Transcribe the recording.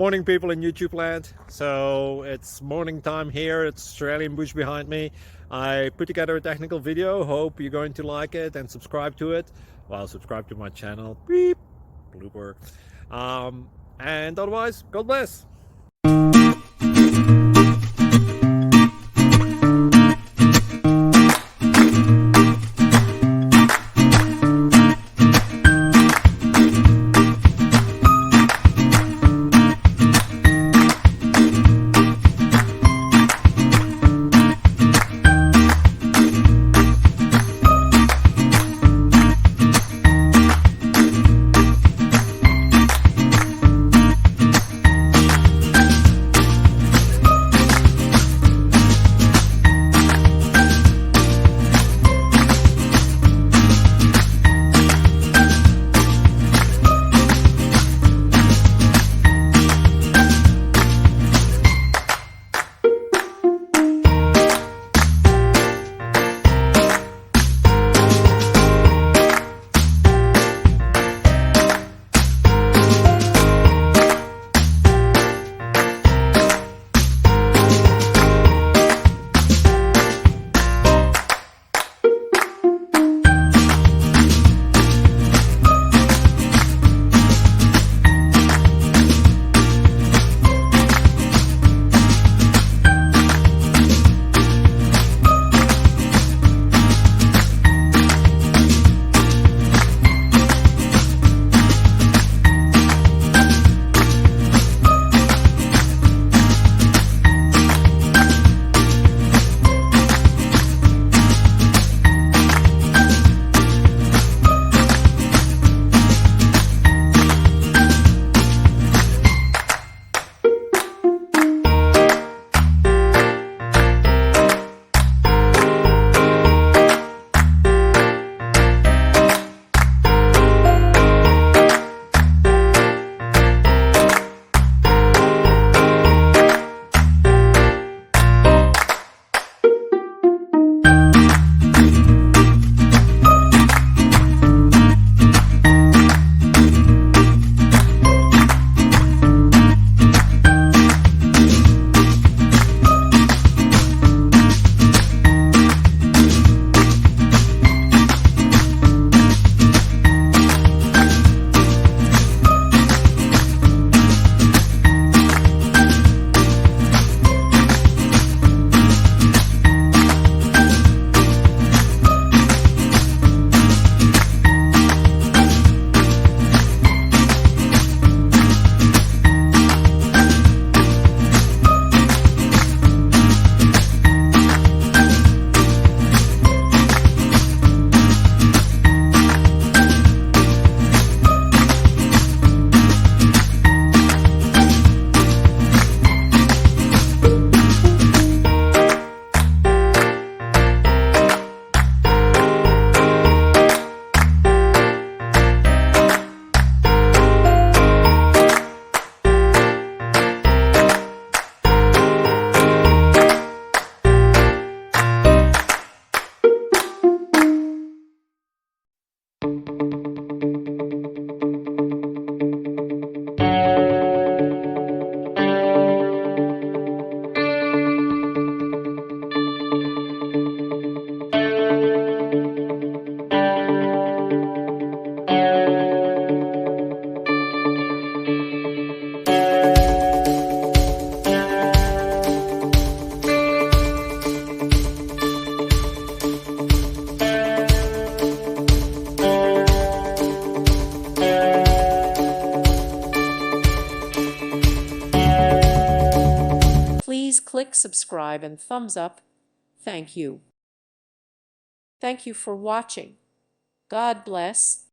Morning, people in YouTube land. So it's morning time here. It's Australian bush behind me. I put together a technical video. Hope you're going to like it and subscribe to it. Well, subscribe to my channel. Beep. Blooper. And otherwise, God bless. Please click subscribe and thumbs up. Thank you. Thank you for watching. God bless.